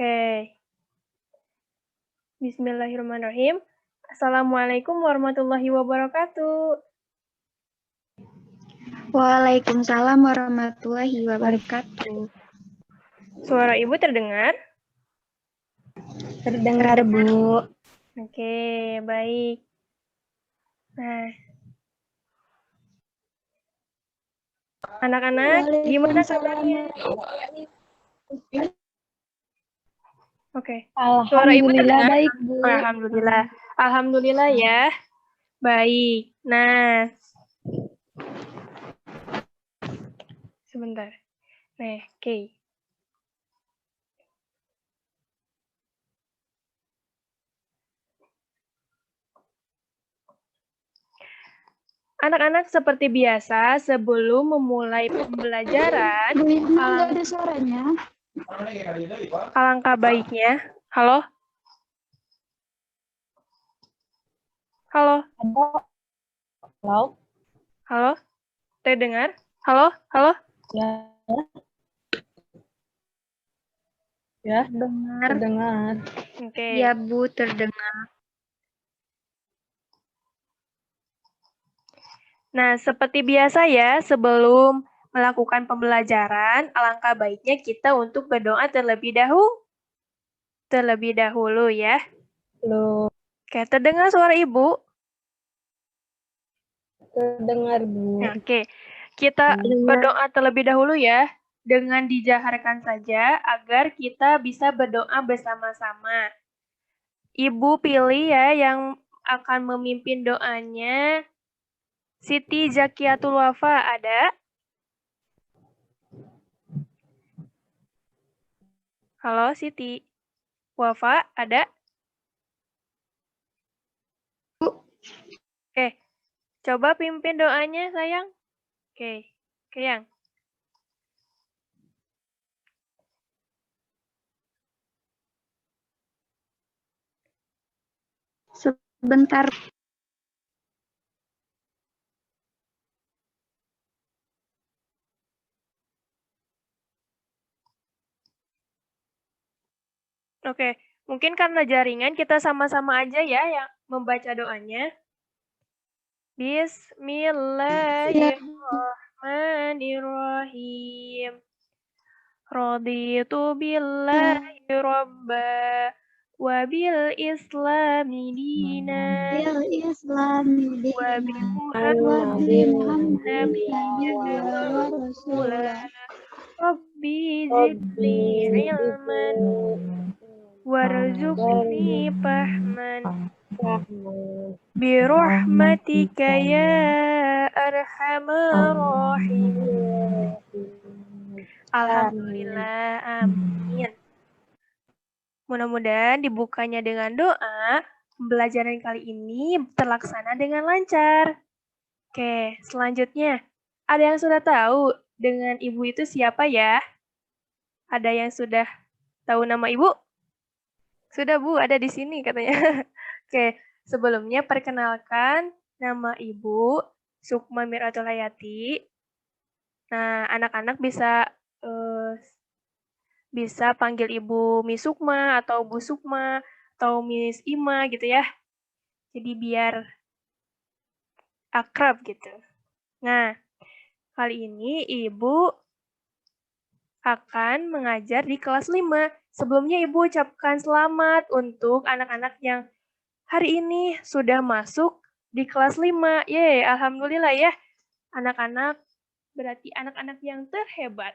Oke. Bismillahirrahmanirrahim. Assalamualaikum warahmatullahi wabarakatuh. Waalaikumsalam warahmatullahi wabarakatuh. Suara Ibu terdengar? Terdengar, Bu. Oke, baik. Nah, anak-anak, gimana kabarnya? Oke. Suara Ibu Alhamdulillah terdengar? baik, Bu. Alhamdulillah. Alhamdulillah ya. Baik. Nah, sebentar. Nah, oke. Anak-anak, seperti biasa, sebelum memulai pembelajaran, nggak ada suaranya. alangkah baiknya. Halo? Halo? Halo? Halo? Terdengar? Halo? Halo? Ya. Ya, terdengar. Oke. Ya, Bu, terdengar. Nah, seperti biasa ya, sebelum melakukan pembelajaran, alangkah baiknya kita untuk berdoa terlebih dahulu ya. Halo. Oke, terdengar suara Ibu? Terdengar, Bu. Oke, kita berdoa terlebih dahulu ya, dengan dijaharkan saja agar kita bisa berdoa bersama-sama. Ibu pilih ya yang akan memimpin doanya. Siti Zakiatul Wafa ada? Halo Siti. Wafa ada? Oke, coba pimpin doanya sayang. Oke, Yang. Sebentar. Oke, mungkin karena jaringan kita sama-sama aja ya yang membaca doanya. Bismillahirrahmanirrahim. Raditu billahi robba wa bil islami dina wa bi Muhammadin nabiyyan wa rasulah. Rabbi zidni ilman warzuqni fahman birahmatika ya arhamar rahimin. Alhamdulillah, amin. Mudah-mudahan dibukanya dengan doa, pembelajaran kali ini terlaksana dengan lancar. Oke, selanjutnya, ada yang sudah tahu dengan ibu itu siapa ya? Ada yang sudah tahu nama ibu? Sudah Bu, ada di sini katanya. Oke, sebelumnya perkenalkan nama ibu Sukma Miratul Hayati. Nah, anak-anak bisa panggil Ibu Miss Sukma atau Bu Sukma atau Miss Ima gitu ya. Jadi biar akrab gitu. Nah, kali ini Ibu akan mengajar di kelas 5. Sebelumnya Ibu ucapkan selamat untuk anak-anak yang hari ini sudah masuk di kelas 5. Yeay, alhamdulillah ya. Anak-anak berarti anak-anak yang terhebat.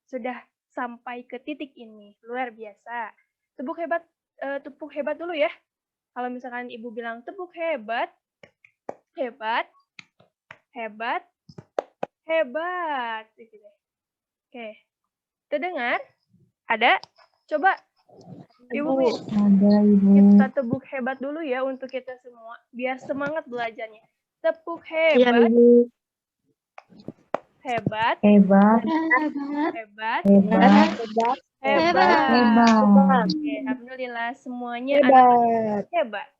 Sudah sampai ke titik ini. Luar biasa. Tepuk hebat dulu ya. Kalau misalkan Ibu bilang tepuk hebat, hebat, hebat, hebat. Oke. Terdengar? Ada? Coba Ibu kita tepuk hebat dulu ya untuk kita semua. Biar semangat belajarnya. Tepuk hebat. Hebat. Hebat. Hebat. Hebat. Hebat. Oke, alhamdulillah semuanya anak hebat.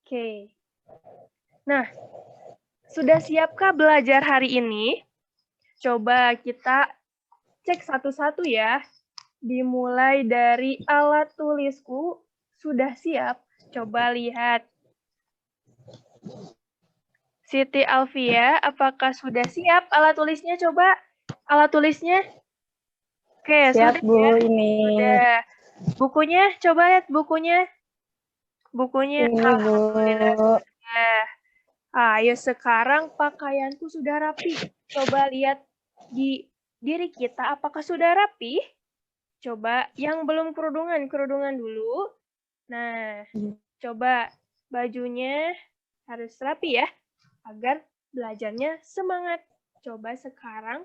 Oke. Nah, sudah siapkah belajar hari ini? Coba kita cek satu-satu ya. Dimulai dari alat tulisku sudah siap. Coba lihat. Siti Alfia, apakah sudah siap alat tulisnya? Coba alat tulisnya. Oke, Siap, sudah Bu, ya? ini. Sudah. Bukunya, coba lihat bukunya. Bukunya, Ini, Bu. alhamdulillah sudah. Ayo sekarang pakaianku sudah rapi. Coba lihat di diri kita, apakah sudah rapi? Coba yang belum kerudungan dulu. Nah, coba bajunya harus rapi ya, agar belajarnya semangat. Coba sekarang,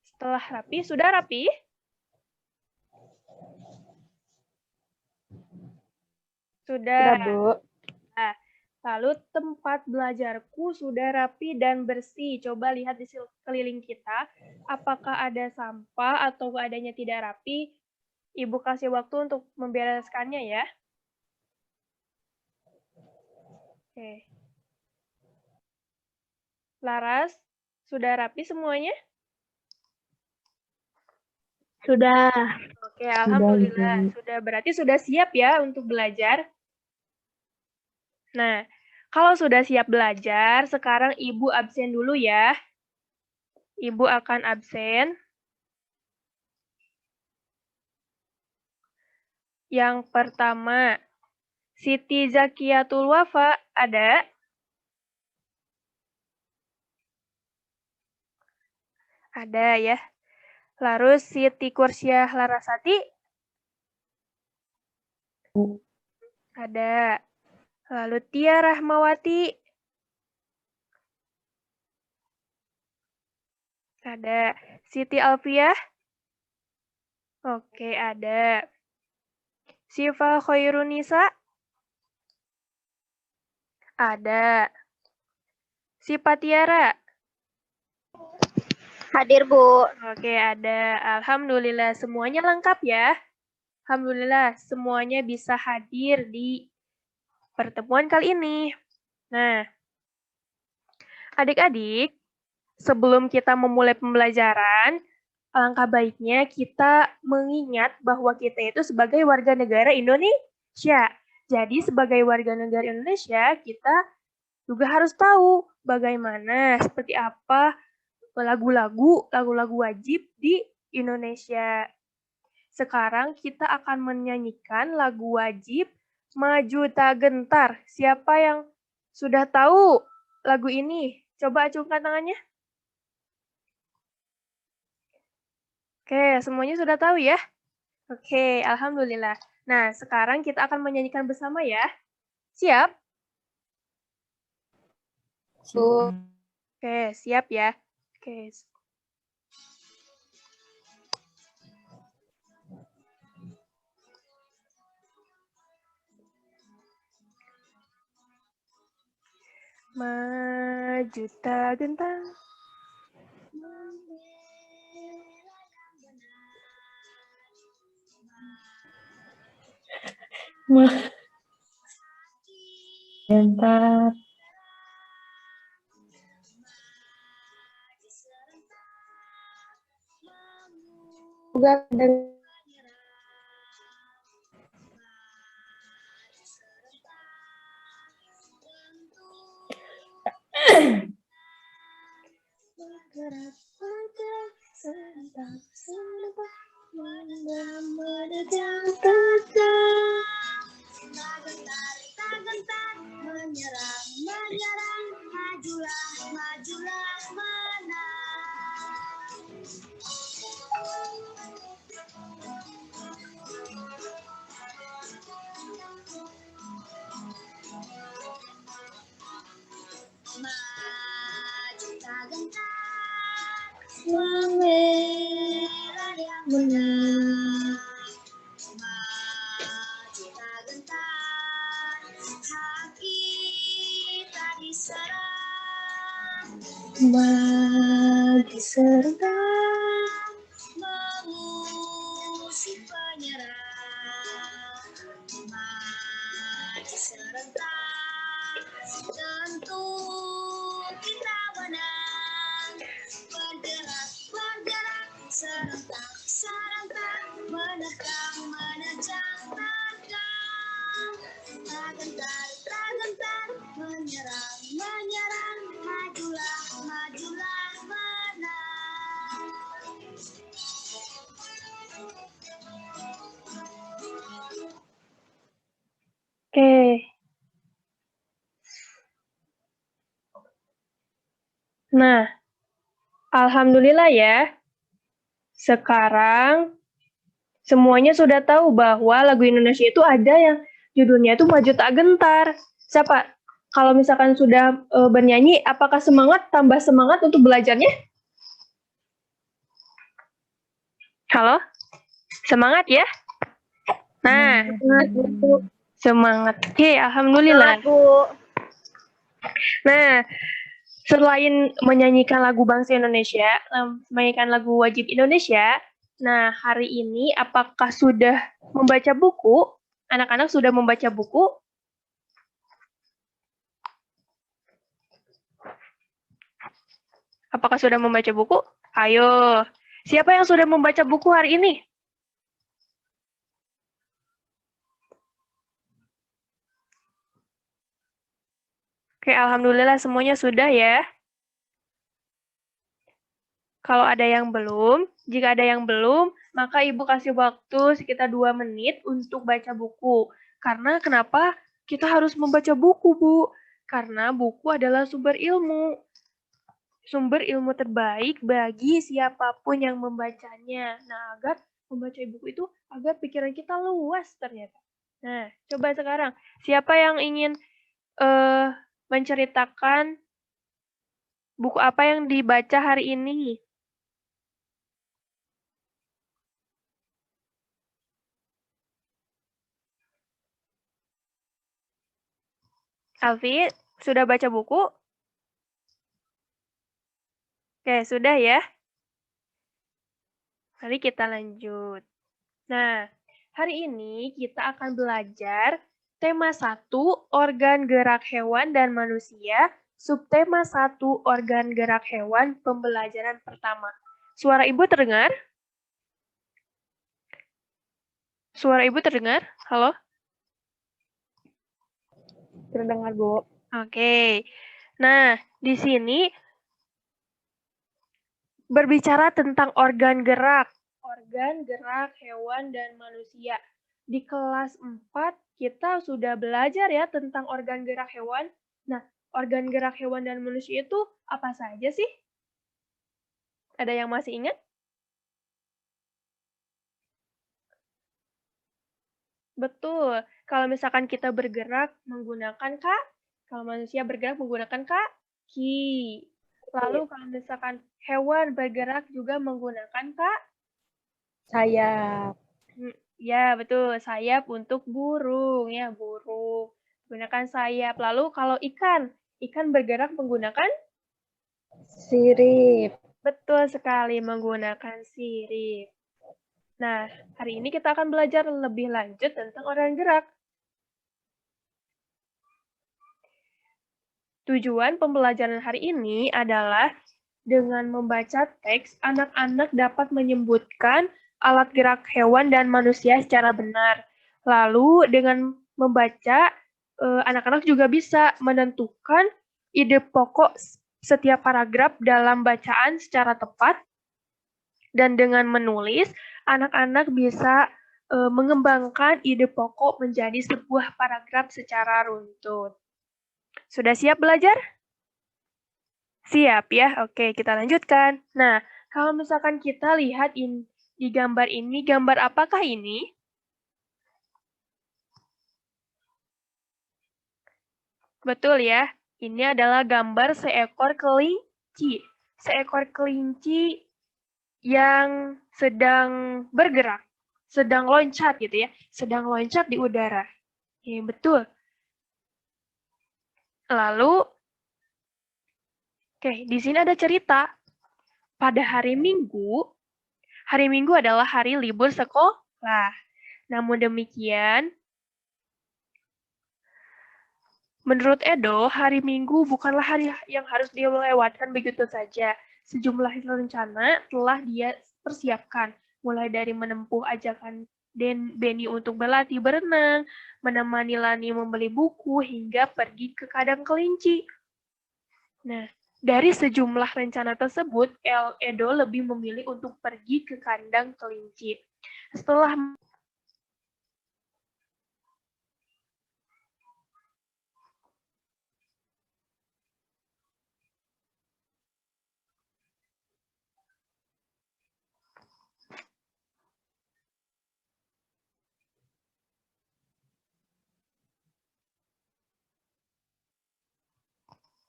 setelah rapi, sudah rapi? Sudah. Bu. Nah, lalu tempat belajarku sudah rapi dan bersih. Coba lihat di sekeliling kita, apakah ada sampah atau adanya tidak rapi. Ibu kasih waktu untuk membereskannya ya. Oke. Laras, sudah rapi semuanya? Sudah. Oke, alhamdulillah. Sudah, berarti sudah siap ya untuk belajar. Nah, kalau sudah siap belajar, sekarang Ibu absen dulu ya. Ibu akan absen. Yang pertama, Siti Zakiatul Wafa, ada? Ada ya. Lalu Siti Kursiah Larasati? Ada. Lalu Tia Rahmawati? Ada. Siti Alfiah? Oke, ada. Syifa Khairunisa? Ada. Sipa Tiara? Hadir, Bu. Oke, ada. Alhamdulillah, semuanya lengkap ya. Alhamdulillah, semuanya bisa hadir di pertemuan kali ini. Nah, adik-adik, sebelum kita memulai pembelajaran, alangkah baiknya kita mengingat bahwa kita itu sebagai warga negara Indonesia. Jadi sebagai warga negara Indonesia, kita juga harus tahu bagaimana, seperti apa lagu-lagu wajib di Indonesia. Sekarang kita akan menyanyikan lagu wajib Maju Tak Gentar. Siapa yang sudah tahu lagu ini? Coba acungkan tangannya. Oke, semuanya sudah tahu ya? Oke, alhamdulillah. Nah, sekarang kita akan menyanyikan bersama ya. Siap? Bu. Oke, siap ya. Oke. Maju tak gentar. Gentar. Juga dengan merah yang benar. Maju tak gentar, hati tak diserang. Maju serentak, mengusir penyerang. Maju serentak, tentu kita menang. Bergerak, bergerak, serentak, serentak. Nah, alhamdulillah ya. Sekarang semuanya sudah tahu bahwa lagu Indonesia itu ada yang judulnya itu Maju Tak Gentar. Siapa? Kalau misalkan sudah bernyanyi, apakah semangat, tambah semangat untuk belajarnya? Halo? Semangat ya? Nah, semangat. Oke, alhamdulillah. Semangat, Bu. Nah, selain menyanyikan lagu bangsa Indonesia, menyanyikan lagu wajib Indonesia, nah hari ini apakah sudah membaca buku? Anak-anak sudah membaca buku? Apakah sudah membaca buku? Ayo, siapa yang sudah membaca buku hari ini? Oke, alhamdulillah semuanya sudah ya. Kalau ada yang belum, jika ada yang belum, maka Ibu kasih waktu sekitar 2 menit untuk baca buku. Karena kenapa kita harus membaca buku, Bu? Karena buku adalah sumber ilmu. Sumber ilmu terbaik bagi siapapun yang membacanya. Nah, agar membaca buku itu agar pikiran kita luas ternyata. Nah, coba sekarang siapa yang ingin menceritakan buku apa yang dibaca hari ini? Alfi, sudah baca buku? Oke, sudah ya. Mari kita lanjut. Nah, hari ini kita akan belajar tema 1, organ gerak hewan dan manusia, subtema 1, organ gerak hewan, pembelajaran pertama. Suara Ibu terdengar? Suara Ibu terdengar? Halo? Terdengar, Bu. Oke. Nah, di sini berbicara tentang organ gerak hewan dan manusia. Di kelas 4 kita sudah belajar ya tentang organ gerak hewan. Nah, organ gerak hewan dan manusia itu apa saja sih? Ada yang masih ingat? Betul. Kalau misalkan kita bergerak menggunakan kalau manusia bergerak menggunakan kaki. Lalu kalau misalkan hewan bergerak juga menggunakan Sayap. Ya, betul. Sayap untuk burung, ya, burung. Gunakan sayap. Lalu kalau ikan bergerak menggunakan? Sirip. Betul sekali, menggunakan sirip. Nah, hari ini kita akan belajar lebih lanjut tentang organ gerak. Tujuan pembelajaran hari ini adalah dengan membaca teks, anak-anak dapat menyebutkan alat gerak hewan dan manusia secara benar. Lalu dengan membaca, anak-anak juga bisa menentukan ide pokok setiap paragraf dalam bacaan secara tepat. Dan dengan menulis, anak-anak bisa mengembangkan ide pokok menjadi sebuah paragraf secara runtut. Sudah siap belajar? Siap ya, oke kita lanjutkan. Nah, kalau misalkan kita lihat di gambar ini, gambar apakah ini? Betul ya, ini adalah gambar seekor kelinci. Seekor kelinci yang sedang bergerak, sedang loncat gitu ya, sedang loncat di udara. Oke, betul. Lalu, oke, di sini ada cerita. Pada hari Minggu adalah hari libur sekolah. Namun demikian, menurut Edo, hari Minggu bukanlah hari yang harus dilewatkan begitu saja. Sejumlah rencana telah dia persiapkan, mulai dari menempuh ajakan Beni untuk berlatih berenang, menemani Lani membeli buku, hingga pergi ke kandang kelinci. Nah, dari sejumlah rencana tersebut, Edo lebih memilih untuk pergi ke kandang kelinci. Setelah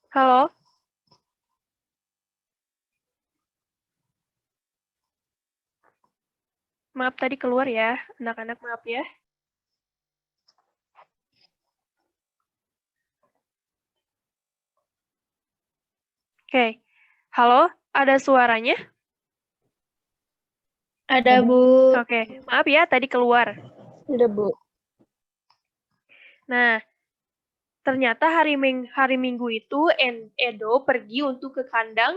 Halo? Maaf tadi keluar ya, anak-anak maaf ya. Oke, halo, ada suaranya? Ada, Bu. Oke, maaf ya tadi keluar. Ada, Bu. Nah, ternyata hari Minggu itu Edo pergi untuk ke kandang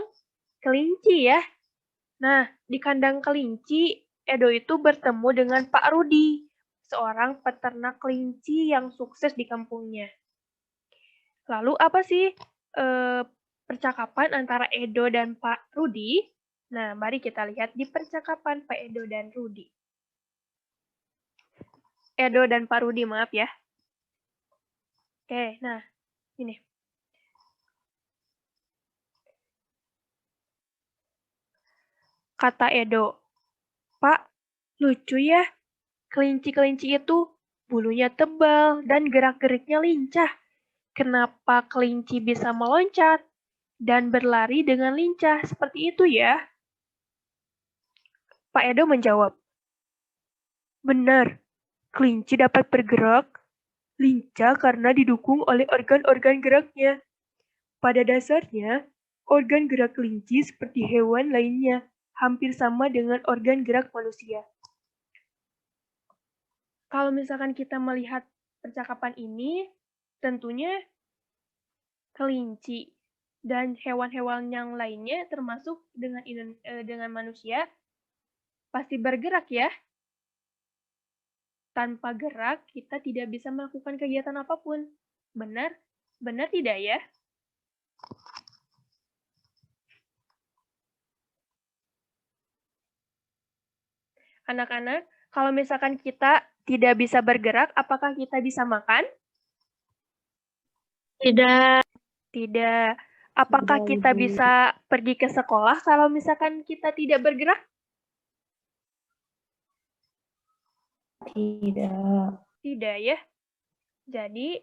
kelinci ya. Nah, di kandang kelinci, Edo itu bertemu dengan Pak Rudi, seorang peternak kelinci yang sukses di kampungnya. Lalu apa sih percakapan antara Edo dan Pak Rudi? Nah, mari kita lihat di percakapan Pak Edo dan Rudi. Edo dan Pak Rudi, maaf ya. Oke, nah, ini. Kata Edo, Pak, lucu ya, kelinci-kelinci itu bulunya tebal dan gerak-geriknya lincah. Kenapa kelinci bisa meloncat dan berlari dengan lincah seperti itu ya? Pak Edo menjawab, benar, kelinci dapat bergerak lincah karena didukung oleh organ-organ geraknya. Pada dasarnya, organ gerak kelinci seperti hewan lainnya, hampir sama dengan organ gerak manusia. Kalau misalkan kita melihat percakapan ini, tentunya kelinci dan hewan-hewan yang lainnya termasuk dengan manusia pasti bergerak ya. Tanpa gerak, kita tidak bisa melakukan kegiatan apapun. Benar? Benar tidak ya? Anak-anak, kalau misalkan kita tidak bisa bergerak, apakah kita bisa makan? Tidak. Tidak. Apakah kita bisa pergi ke sekolah kalau misalkan kita tidak bergerak? Tidak. Tidak ya. Jadi,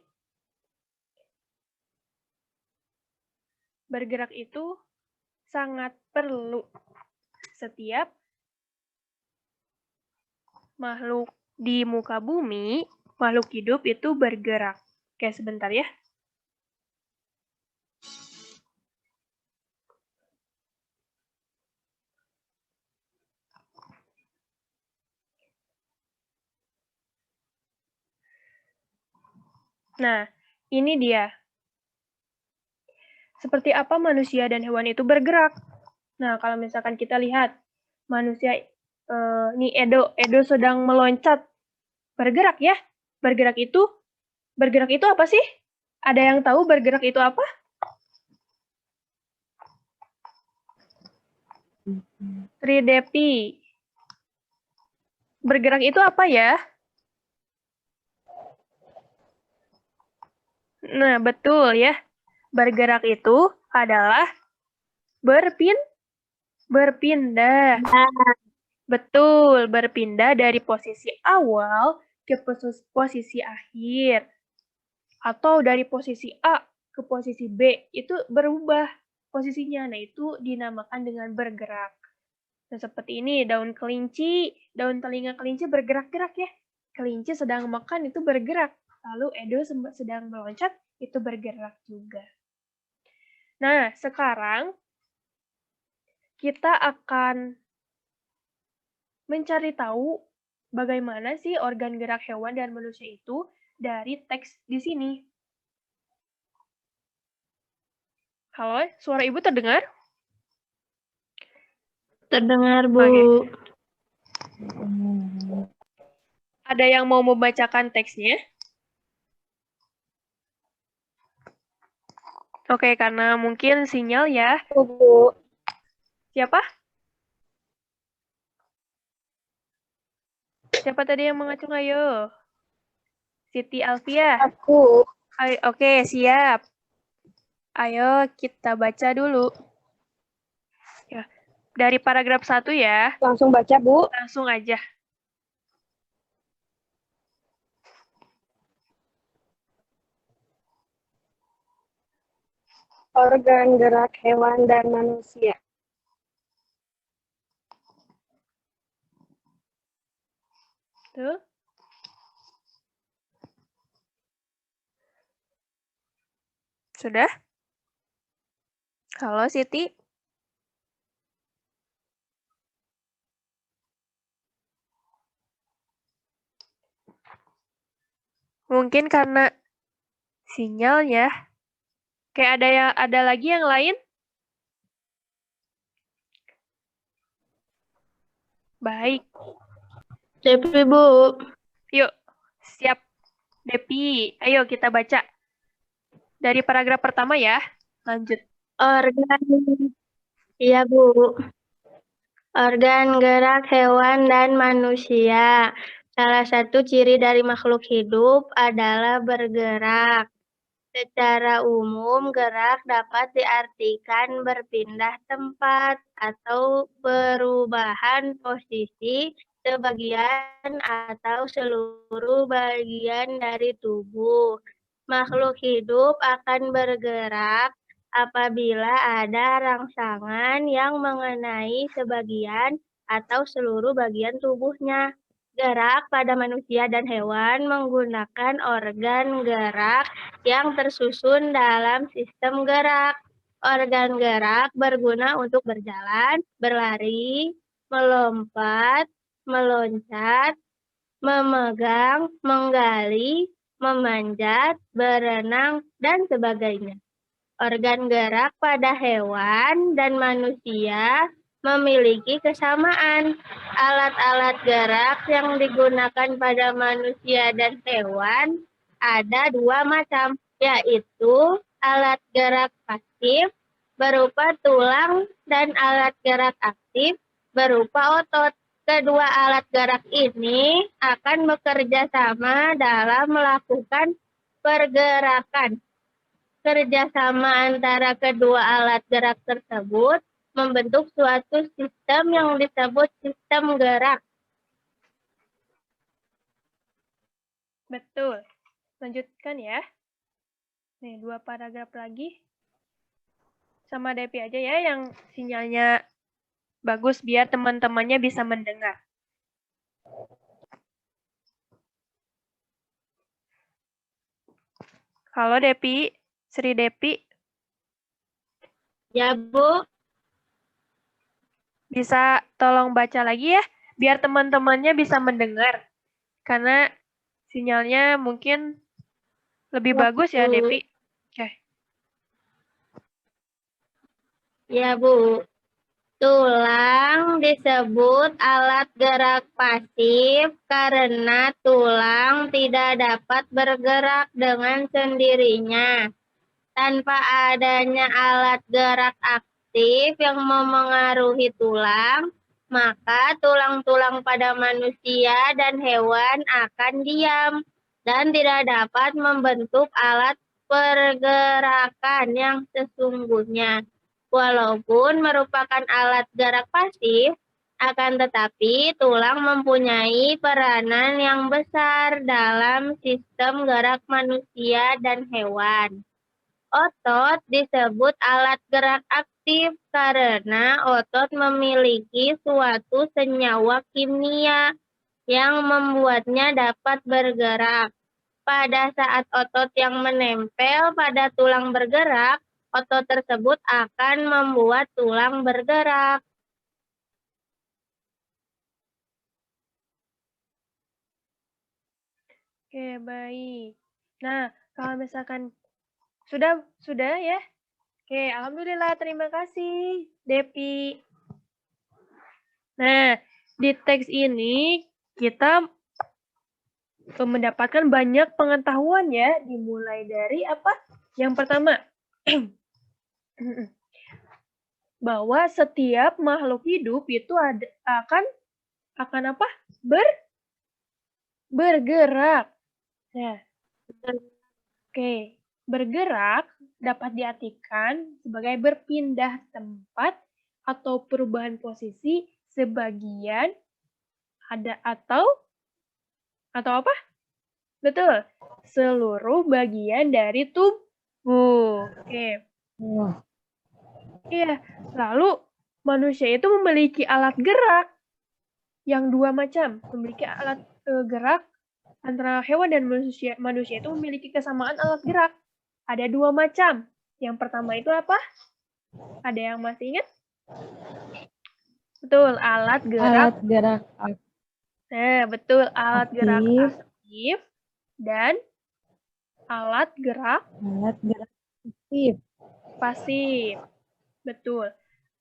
bergerak itu sangat perlu. Setiap makhluk di muka bumi, makhluk hidup itu bergerak. Oke, sebentar ya. Nah, ini dia. Seperti apa manusia dan hewan itu bergerak. Nah, kalau misalkan kita lihat, manusia, nih Edo sedang meloncat. Bergerak ya. Bergerak itu apa sih? Ada yang tahu bergerak itu apa? Tridepi. Bergerak itu apa ya? Nah, betul ya. Bergerak itu adalah berpindah. Betul, berpindah dari posisi awal ke posisi akhir. Atau dari posisi A ke posisi B, itu berubah posisinya. Nah, itu dinamakan dengan bergerak. Nah, seperti ini, daun telinga kelinci bergerak-gerak ya. Kelinci sedang makan itu bergerak. Lalu Edo sedang meloncat, itu bergerak juga. Nah, sekarang kita akan mencari tahu bagaimana sih organ gerak hewan dan manusia itu dari teks di sini. Halo, suara ibu terdengar? Terdengar, Bu. Oke. Ada yang mau membacakan teksnya? Oke, karena mungkin sinyal ya. Bu. Siapa? Siapa tadi yang mengacung? Ayo. Siti Alfia. Aku. Oke, siap. Ayo kita baca dulu. Ya, dari paragraf 1 ya. Langsung baca, Bu. Langsung aja. Organ gerak hewan dan manusia. Tuh. Sudah? Halo, Siti. Mungkin karena sinyal ya. Kayak ada lagi yang lain? Baik. Depi, Bu. Yuk, siap. Depi, ayo kita baca. Dari paragraf pertama ya. Lanjut. Organ, iya Bu. Organ gerak hewan dan manusia. Salah satu ciri dari makhluk hidup adalah bergerak. Secara umum, gerak dapat diartikan berpindah tempat atau perubahan posisi sebagian atau seluruh bagian dari tubuh. Makhluk hidup akan bergerak apabila ada rangsangan yang mengenai sebagian atau seluruh bagian tubuhnya. Gerak pada manusia dan hewan menggunakan organ gerak yang tersusun dalam sistem gerak. Organ gerak berguna untuk berjalan, berlari, melompat, meloncat, memegang, menggali, memanjat, berenang, dan sebagainya. Organ gerak pada hewan dan manusia memiliki kesamaan. Alat-alat gerak yang digunakan pada manusia dan hewan ada dua macam, yaitu alat gerak pasif berupa tulang dan alat gerak aktif berupa otot. Kedua alat gerak ini akan bekerja sama dalam melakukan pergerakan. Kerjasama antara kedua alat gerak tersebut membentuk suatu sistem yang disebut sistem gerak. Betul. Lanjutkan ya. Nih, 2 paragraf lagi. Sama Depi aja ya yang sinyalnya bagus biar teman-temannya bisa mendengar. Halo Depi, Sri Depi. Ya, Bu. Bisa tolong baca lagi ya, biar teman-temannya bisa mendengar. Karena sinyalnya mungkin lebih bagus ya, Depi. Oke. Ya, Bu. Tulang disebut alat gerak pasif karena tulang tidak dapat bergerak dengan sendirinya. Tanpa adanya alat gerak aktif yang memengaruhi tulang, maka tulang-tulang pada manusia dan hewan akan diam dan tidak dapat membentuk alat pergerakan yang sesungguhnya. Walaupun merupakan alat gerak pasif, akan tetapi tulang mempunyai peranan yang besar dalam sistem gerak manusia dan hewan. Otot disebut alat gerak aktif karena otot memiliki suatu senyawa kimia yang membuatnya dapat bergerak. Pada saat otot yang menempel pada tulang bergerak, otot tersebut akan membuat tulang bergerak. Oke, baik. Nah, kalau misalkan sudah ya? Oke, alhamdulillah, terima kasih, Depi. Nah, di teks ini kita mendapatkan banyak pengetahuan ya, dimulai dari apa? Yang pertama, bahwa setiap makhluk hidup itu akan apa? Bergerak. Nah, oke, bergerak dapat diartikan sebagai berpindah tempat atau perubahan posisi sebagian ada atau apa? Betul. Seluruh bagian dari tubuh. Oke. Wah, Iya, lalu manusia itu memiliki alat gerak yang dua macam. Memiliki alat gerak antara hewan dan manusia. Manusia itu memiliki kesamaan alat gerak. Ada dua macam. Yang pertama itu apa? Ada yang masih ingat? Betul, alat gerak. alat gerak Nah, betul, alat gerak aktif, aktif dan alat gerak alat gerak aktif, pasif. Betul.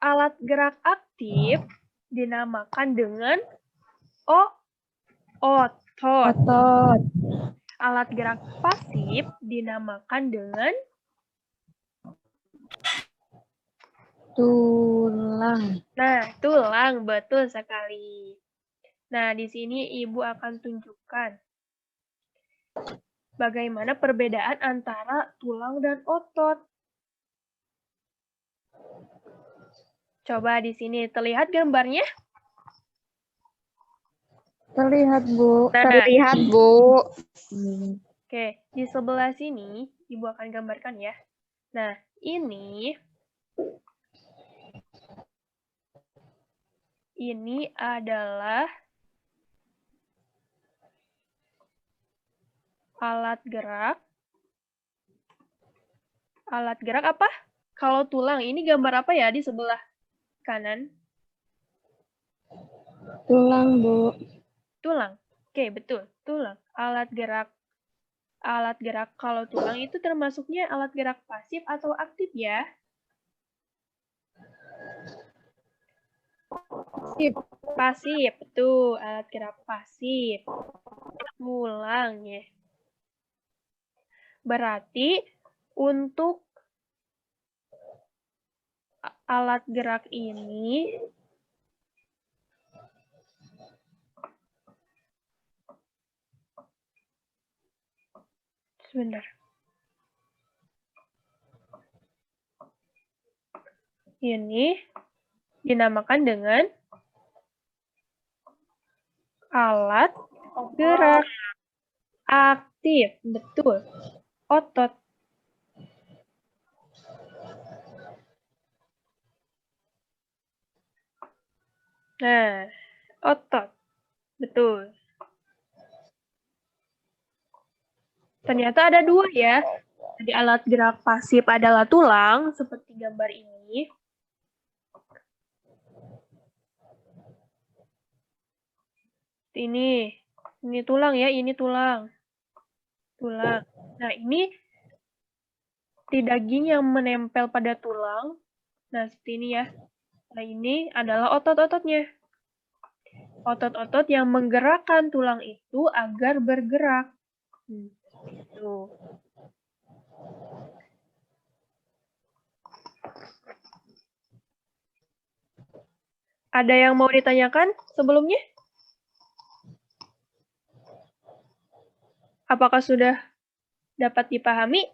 Alat gerak aktif dinamakan dengan otot. otot, Alat gerak pasif dinamakan dengan tulang, nah, tulang. Betul sekali. Nah, di sini Ibu akan tunjukkan bagaimana perbedaan antara tulang dan otot. Coba di sini terlihat gambarnya. terlihat Bu. Nah, Terlihat, Bu. oke, di sebelah sini Ibu akan gambarkan ya. Nah, ini adalah alat gerak. Alat gerak apa? Kalau tulang, ini gambar apa ya di sebelah kanan? Tulang Bu. Tulang. Oke, betul. Tulang. Alat gerak kalau tulang itu termasuknya alat gerak pasif atau aktif ya? Pasif. Pasif, betul. Alat gerak pasif. Tulang ya. Berarti untuk alat gerak ini sebentar. Ini dinamakan dengan alat gerak aktif. Betul. Otot. Nah, otot. Betul. Ternyata ada dua ya. Jadi alat gerak pasif adalah tulang, seperti gambar ini. Ini tulang ya, ini tulang. Tulang. Nah, ini daging yang menempel pada tulang. Nah, seperti ini ya. Nah, ini adalah otot-ototnya. Otot-otot yang menggerakkan tulang itu agar bergerak. Itu. Ada yang mau ditanyakan sebelumnya? Apakah sudah dapat dipahami?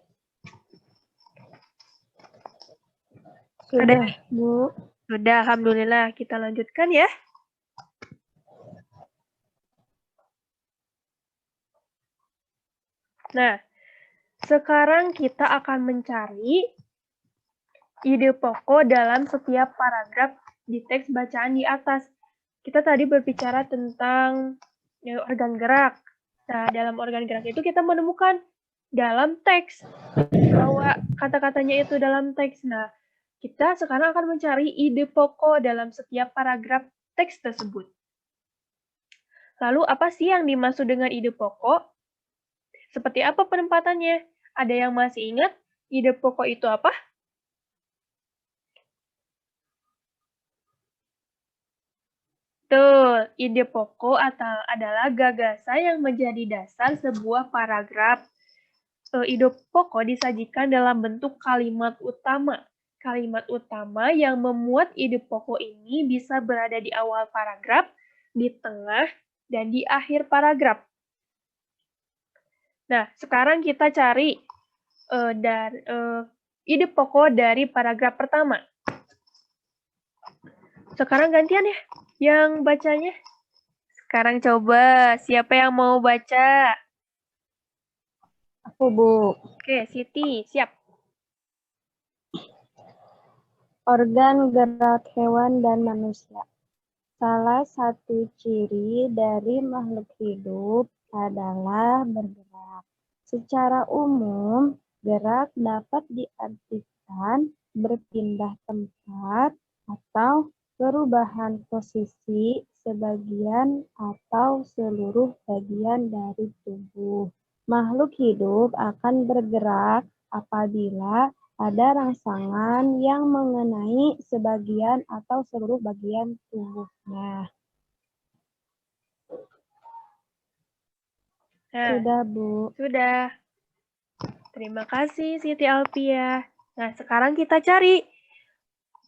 Sudah, Bu. Sudah, alhamdulillah. Kita lanjutkan ya. Nah, sekarang kita akan mencari ide pokok dalam setiap paragraf di teks bacaan di atas. Kita tadi berbicara tentang organ gerak. Nah, dalam organ gerak itu kita menemukan dalam teks, bahwa kata-katanya itu dalam teks. Nah, kita sekarang akan mencari ide pokok dalam setiap paragraf teks tersebut. Lalu, apa sih yang dimaksud dengan ide pokok? Seperti apa penempatannya? Ada yang masih ingat ide pokok itu apa? Betul, ide pokok adalah gagasan yang menjadi dasar sebuah paragraf. Ide pokok disajikan dalam bentuk kalimat utama. Kalimat utama yang memuat ide pokok ini bisa berada di awal paragraf, di tengah, dan di akhir paragraf. Nah, sekarang kita cari ide pokok dari paragraf pertama. Sekarang gantian ya, yang bacanya. Sekarang coba, siapa yang mau baca? Aku, Bu. Oke, Siti, siap. Organ gerak hewan dan manusia. Salah satu ciri dari makhluk hidup adalah bergerak. Secara umum, gerak dapat diartikan berpindah tempat atau perubahan posisi sebagian atau seluruh bagian dari tubuh. Makhluk hidup akan bergerak apabila ada rangsangan yang mengenai sebagian atau seluruh bagian tubuhnya. Nah, Sudah, Bu. sudah. Terima kasih, Siti Alpia. Nah, sekarang kita cari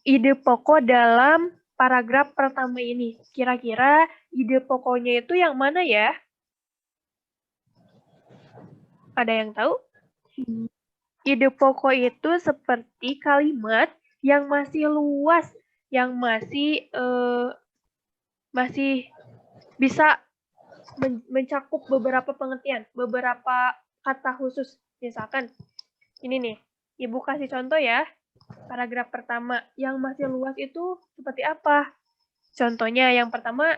ide pokok dalam paragraf pertama ini. Kira-kira ide pokoknya itu yang mana ya? Ada yang tahu? Ide pokok itu seperti kalimat yang masih luas, yang masih bisa mencakup beberapa pengertian, beberapa kata khusus. Misalkan, ini nih, Ibu kasih contoh ya. Paragraf pertama, yang masih luas itu seperti apa? Contohnya yang pertama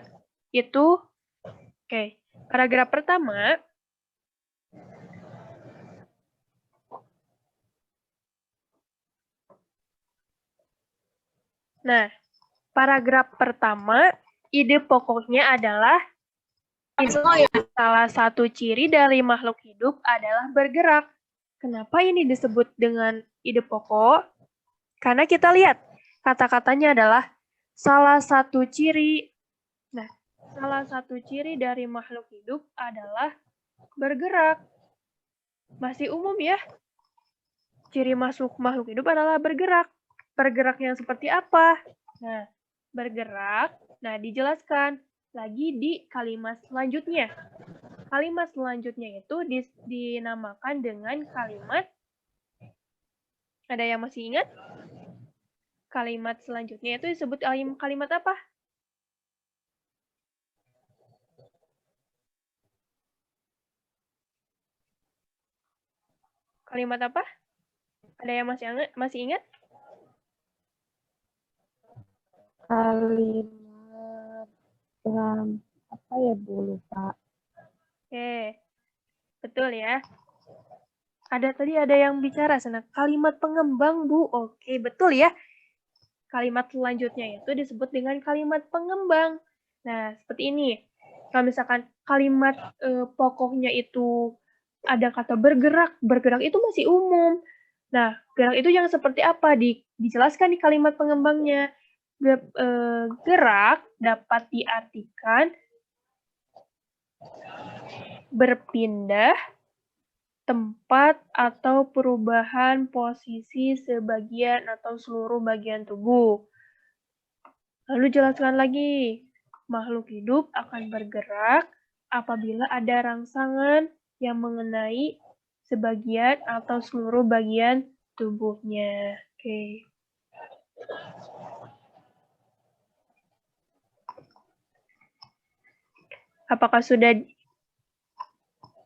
itu, paragraf pertama, nah, paragraf pertama, ide pokoknya adalah salah satu ciri dari makhluk hidup adalah bergerak. Kenapa ini disebut dengan ide pokok? Karena kita lihat, kata-katanya adalah salah satu ciri. Nah, salah satu ciri dari makhluk hidup adalah bergerak. Masih umum ya. Ciri makhluk hidup adalah bergerak. Bergerak yang seperti apa? Nah, bergerak, dijelaskan lagi di kalimat selanjutnya. Kalimat selanjutnya itu dinamakan dengan kalimat, ada yang masih ingat? Kalimat selanjutnya itu disebut kalimat apa? Kalimat apa? Ada yang masih ingat? Kalimat apa ya, Bu? Lupa. Oke, betul ya. Tadi ada yang bicara sana, kalimat pengembang, Bu. Oke, betul ya. Kalimat selanjutnya itu disebut dengan kalimat pengembang. Nah, seperti ini. Kalau misalkan kalimat pokoknya itu ada kata bergerak, bergerak itu masih umum. Nah, gerak itu yang seperti apa? Dijelaskan di kalimat pengembangnya. Gerak dapat diartikan berpindah tempat atau perubahan posisi sebagian atau seluruh bagian tubuh. Lalu jelaskan lagi, makhluk hidup akan bergerak apabila ada rangsangan yang mengenai sebagian atau seluruh bagian tubuhnya. Oke. Apakah sudah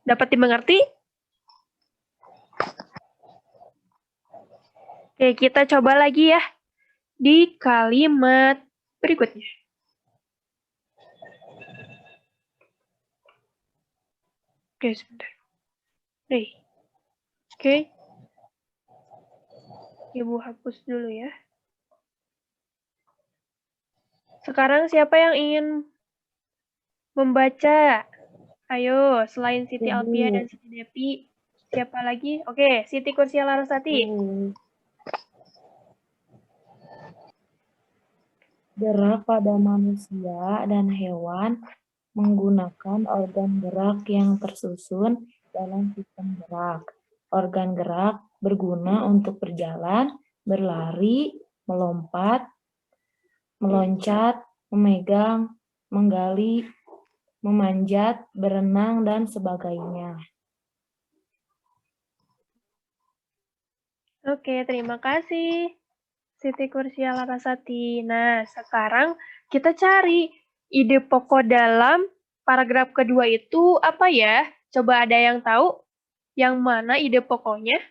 dapat dimengerti? Oke, kita coba lagi ya di kalimat berikutnya. Oke, sebentar. Oke. Ibu hapus dulu ya. Sekarang siapa yang ingin membaca? Ayo, selain Siti Alpia dan Siti Depi, siapa lagi? Oke, Siti Kursia Larasati. Gerak pada manusia dan hewan menggunakan organ gerak yang tersusun dalam sistem gerak. Organ gerak berguna untuk berjalan, berlari, melompat, meloncat, memegang, menggali, memanjat, berenang, dan sebagainya. Oke, terima kasih Siti Kursia Larasati. Nah, sekarang kita cari ide pokok dalam paragraf kedua itu apa ya? Coba ada yang tahu yang mana ide pokoknya?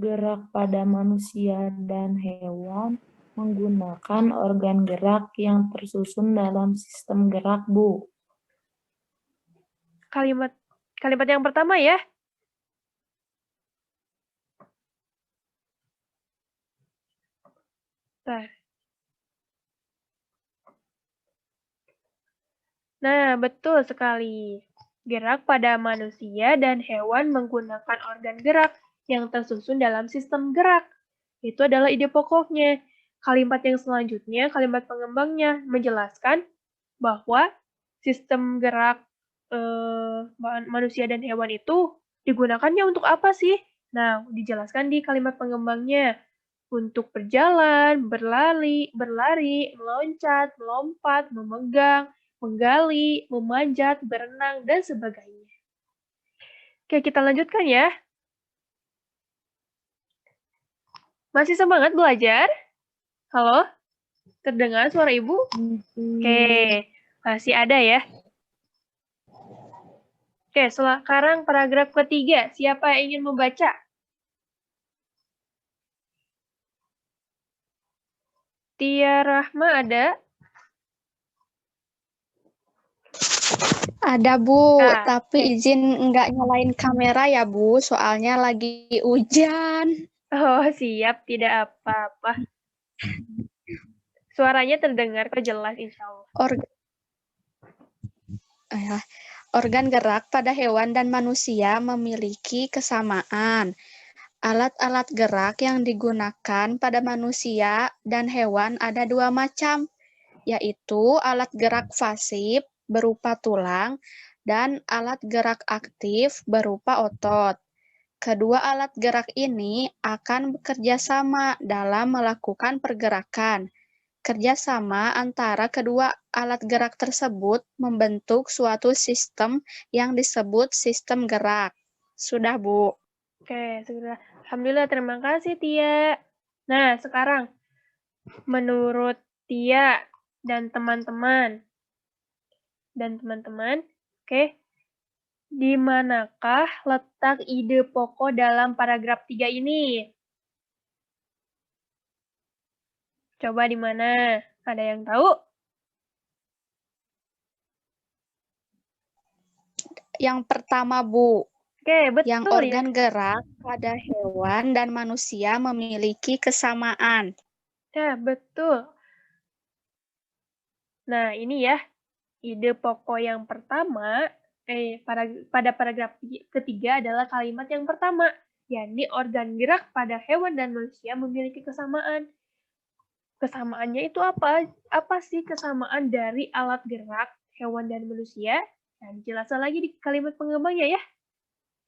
gerak pada manusia dan hewan menggunakan organ gerak yang tersusun dalam sistem gerak, Bu. Kalimat yang pertama ya. Nah, betul sekali. Gerak pada manusia dan hewan menggunakan organ gerak yang tersusun dalam sistem gerak. Itu adalah ide pokoknya. Kalimat yang selanjutnya, kalimat pengembangnya, menjelaskan bahwa sistem gerak manusia dan hewan itu digunakannya untuk apa sih? Nah, dijelaskan di kalimat pengembangnya. Untuk berjalan, berlari, meloncat, melompat, memegang, menggali, memanjat, berenang, dan sebagainya. Oke, kita lanjutkan ya. Masih semangat belajar? Halo? Terdengar suara Ibu? Oke, masih ada ya. Oke, sekarang paragraf ketiga. Siapa yang ingin membaca? Tia Rahma ada? Ada, Bu, Nah, tapi izin nggak nyalain kamera ya, Bu, soalnya lagi hujan. Oh, siap. Tidak apa-apa. Suaranya terdengar kok jelas, insya Allah. Organ gerak pada hewan dan manusia memiliki kesamaan. Alat-alat gerak yang digunakan pada manusia dan hewan ada dua macam, yaitu alat gerak pasif berupa tulang dan alat gerak aktif berupa otot. Kedua alat gerak ini akan bekerja sama dalam melakukan pergerakan. Kerjasama antara kedua alat gerak tersebut membentuk suatu sistem yang disebut sistem gerak. Sudah, Bu. Oke, segera. Alhamdulillah, terima kasih Tia. Nah, sekarang menurut Tia dan teman-teman, oke, di manakah letak ide pokok dalam paragraf 3 ini? Coba di mana? Ada yang tahu? Yang pertama, Bu, Oke, betul yang ya. organ gerak pada hewan dan manusia memiliki kesamaan. Ya, betul. Nah, ini ya, ide pokok yang pertama, pada paragraf ketiga adalah kalimat yang pertama, yakni organ gerak pada hewan dan manusia memiliki kesamaan. Kesamaannya itu apa? Apa sih kesamaan dari alat gerak hewan dan manusia? Dan jelaskan lagi di kalimat pengembangnya ya,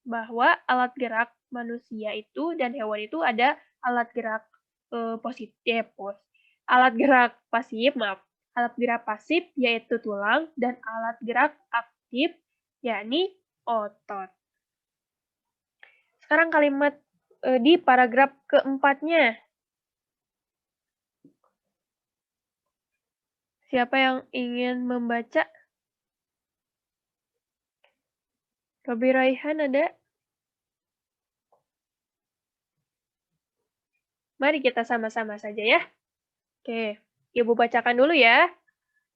bahwa alat gerak manusia itu dan hewan itu ada alat gerak alat gerak pasif, alat gerak pasif yaitu tulang dan alat gerak aktif yakni otot. Sekarang kalimat di paragraf keempatnya. Siapa yang ingin membaca? Robi Raihan ada? Mari kita sama-sama saja ya. Oke, Ibu bacakan dulu ya.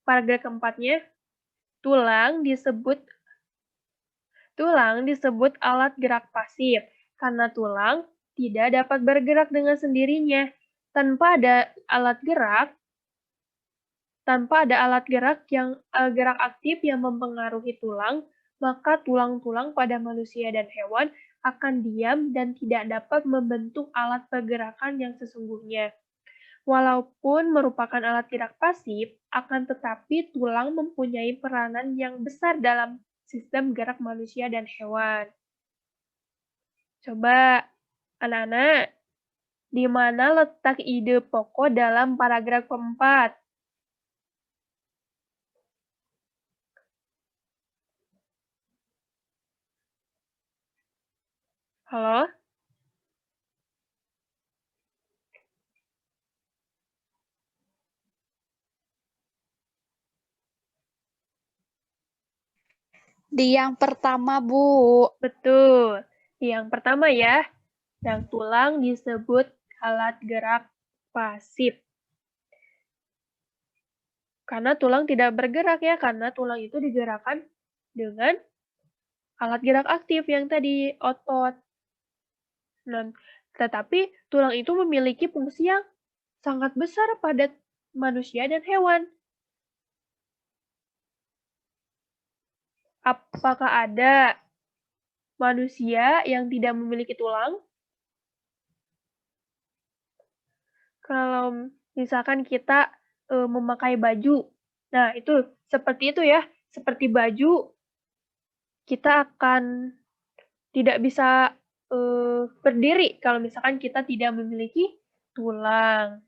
Paragraf keempatnya. Tulang disebut alat gerak pasif karena tulang tidak dapat bergerak dengan sendirinya. Tanpa ada alat gerak yang gerak aktif yang mempengaruhi tulang, maka tulang-tulang pada manusia dan hewan akan diam dan tidak dapat membentuk alat pergerakan yang sesungguhnya. Walaupun merupakan alat gerak pasif, akan tetapi tulang mempunyai peranan yang besar dalam sistem gerak manusia dan hewan. Coba, anak-anak, di mana letak ide pokok dalam paragraf keempat? Halo? Di yang pertama, Bu. Betul. Yang pertama ya. Yang tulang disebut alat gerak pasif. Karena tulang tidak bergerak ya, karena tulang itu digerakkan dengan alat gerak aktif yang tadi, otot. Nah, tetapi tulang itu memiliki fungsi yang sangat besar pada manusia dan hewan. Apakah ada manusia yang tidak memiliki tulang? Kalau misalkan kita memakai baju, nah itu seperti itu ya, seperti baju, kita akan tidak bisa berdiri kalau misalkan kita tidak memiliki tulang.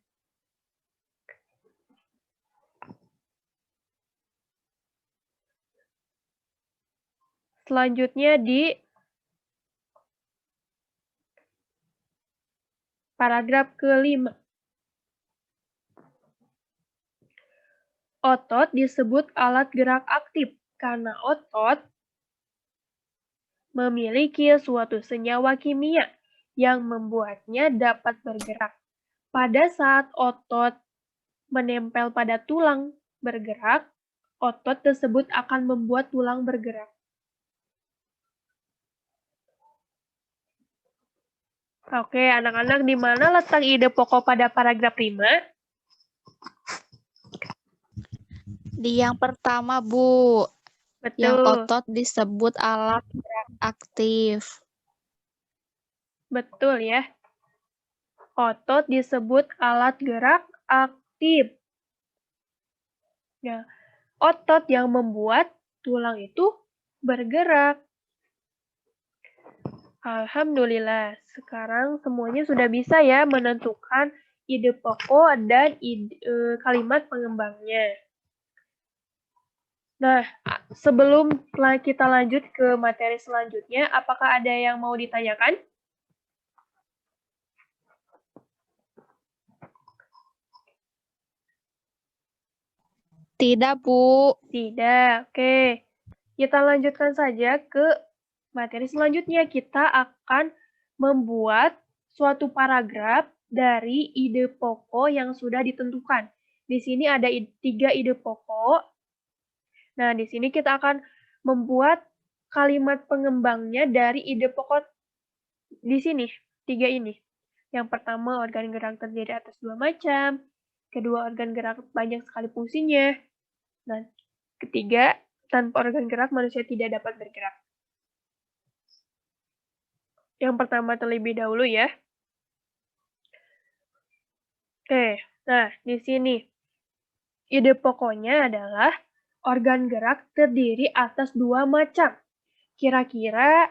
Selanjutnya di paragraf ke-5. Otot disebut alat gerak aktif karena otot memiliki suatu senyawa kimia yang membuatnya dapat bergerak. Pada saat otot menempel pada tulang bergerak, otot tersebut akan membuat tulang bergerak. Oke, anak-anak, di mana letak ide pokok pada paragraf 5? Di yang pertama, Bu. Betul. Yang otot disebut alat gerak aktif. Betul ya. Otot disebut alat gerak aktif. Nah, otot yang membuat tulang itu bergerak. Alhamdulillah, sekarang semuanya sudah bisa ya menentukan ide pokok dan kalimat pengembangnya. Nah, sebelum kita lanjut ke materi selanjutnya, apakah ada yang mau ditanyakan? Tidak, Bu. Tidak, oke. Kita lanjutkan saja ke materi selanjutnya. Kita akan membuat suatu paragraf dari ide pokok yang sudah ditentukan. Di sini ada 3 ide pokok. Nah, di sini kita akan membuat kalimat pengembangnya dari ide pokok di sini, 3 ini. Yang pertama, organ gerak terdiri atas 2 macam. Kedua, organ gerak banyak sekali fungsinya. Nah, ketiga, tanpa organ gerak manusia tidak dapat bergerak. Yang pertama terlebih dahulu ya. Oke, nah di sini ide pokoknya adalah organ gerak terdiri atas 2 macam. Kira-kira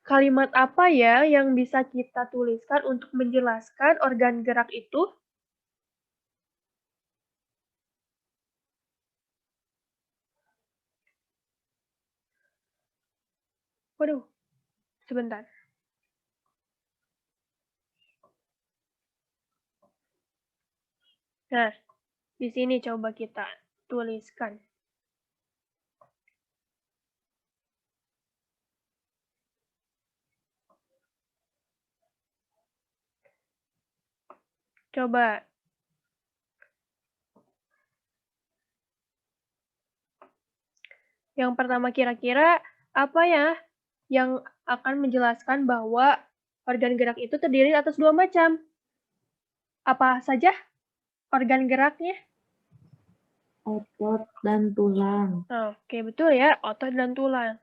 kalimat apa ya yang bisa kita tuliskan untuk menjelaskan organ gerak itu? Waduh, sebentar. Nah, di sini coba kita tuliskan. Coba. Yang pertama kira-kira apa ya yang akan menjelaskan bahwa organ gerak itu terdiri atas 2 macam? Apa saja organ geraknya? Otot dan tulang. Oke, betul ya, otot dan tulang.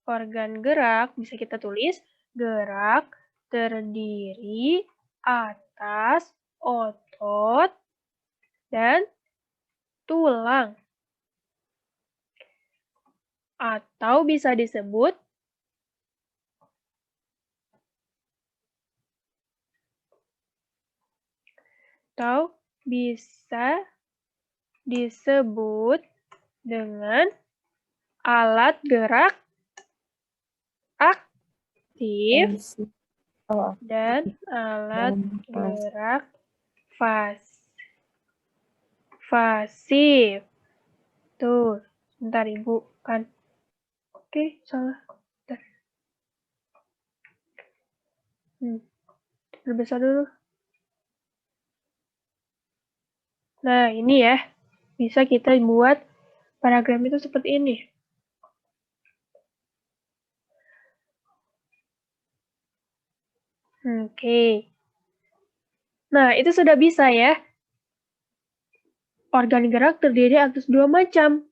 Organ gerak bisa kita tulis gerak terdiri atas otot dan tulang. Atau bisa disebut dengan alat gerak aktif dan alat gerak pasif. Tuh, bentar Ibu kan. Oke, salah. Bentar. Besar dulu. Nah, ini ya. Bisa kita buat paragraf itu seperti ini. Oke. Nah, itu sudah bisa ya. Organ gerak terdiri atas dua macam.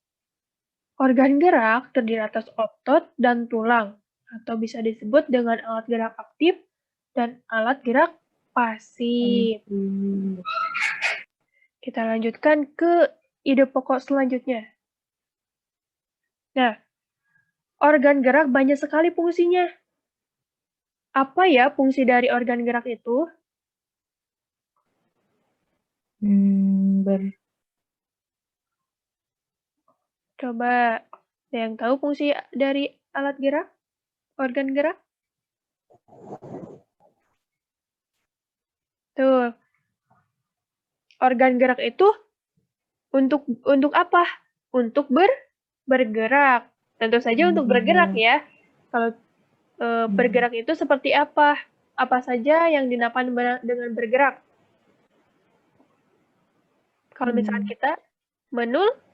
Organ gerak terdiri atas otot dan tulang, atau bisa disebut dengan alat gerak aktif dan alat gerak pasif. Kita lanjutkan ke ide pokok selanjutnya. Nah, organ gerak banyak sekali fungsinya. Apa ya fungsi dari organ gerak itu? Coba, ada yang tahu fungsi dari alat gerak? Organ gerak? Tuh. Organ gerak itu untuk apa? Untuk bergerak. Tentu saja untuk bergerak ya. Kalau bergerak itu seperti apa? Apa saja yang dinamakan dengan bergerak? Kalau misalkan kita menulis.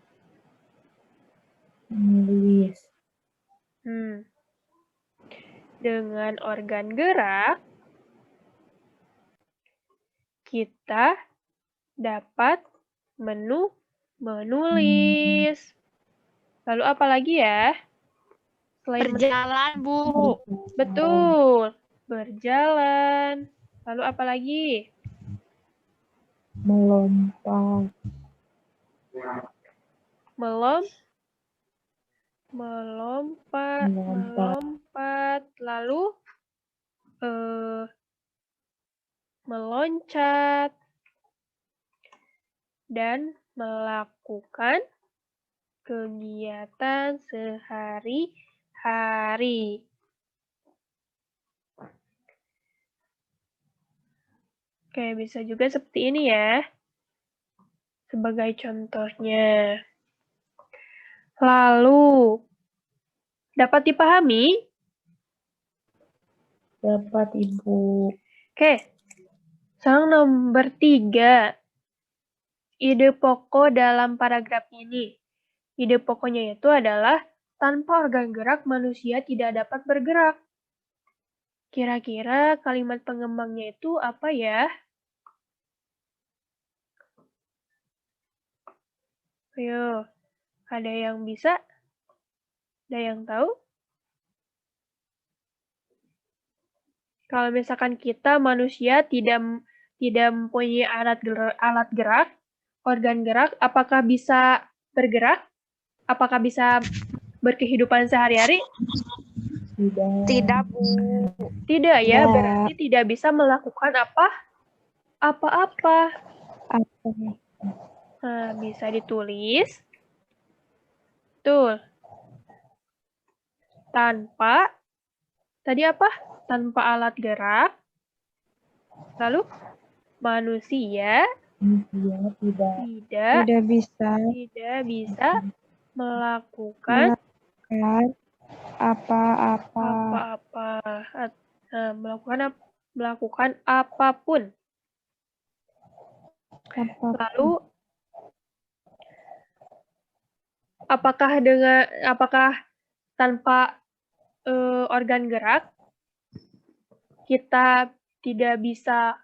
Dengan organ gerak, kita dapat menulis. Lalu apa lagi ya? Selain Berjalan, Bu. Betul, berjalan. Lalu apa lagi? Melompat. Melompat. Lalu meloncat dan melakukan kegiatan sehari-hari. Oke, bisa juga seperti ini ya. Sebagai contohnya. Lalu, dapat dipahami? Dapat, Ibu. Oke, sekarang nomor 3. Ide pokok dalam paragraf ini. Ide pokoknya itu adalah tanpa organ gerak manusia tidak dapat bergerak. Kira-kira kalimat pengembangnya itu apa ya? Ayo, ada yang bisa? Ada yang tahu? Kalau misalkan kita manusia tidak mempunyai alat gerak, organ gerak, apakah bisa bergerak? Apakah bisa berkehidupan sehari-hari? Tidak, Bu. Tidak ya, berarti tidak bisa melakukan apa-apa. Nah, bisa ditulis. Betul. Tanpa, tadi apa? Tanpa alat gerak. Lalu, manusia tidak bisa melakukan apa-apa. Melakukan apapun. Lalu, apakah tanpa organ gerak kita tidak bisa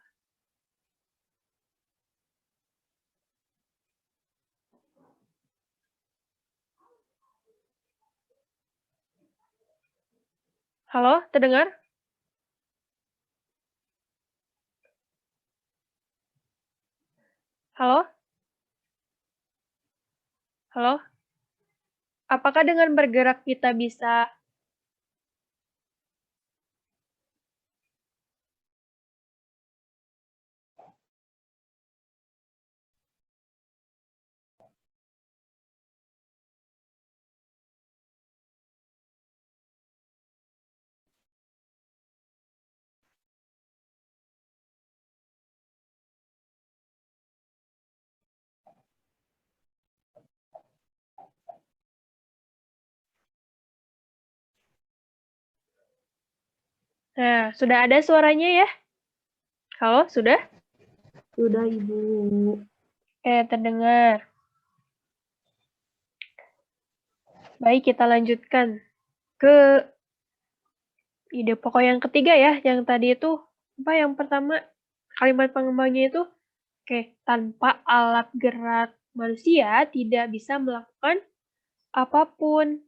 Halo, terdengar? Halo? Halo? Apakah dengan bergerak kita bisa Nah, sudah ada suaranya ya? Halo, sudah? Sudah, Ibu. Terdengar. Baik, kita lanjutkan ke ide pokok yang ketiga ya. Yang tadi itu, apa yang pertama? Kalimat pengembangnya itu, tanpa alat gerak manusia tidak bisa melakukan apapun.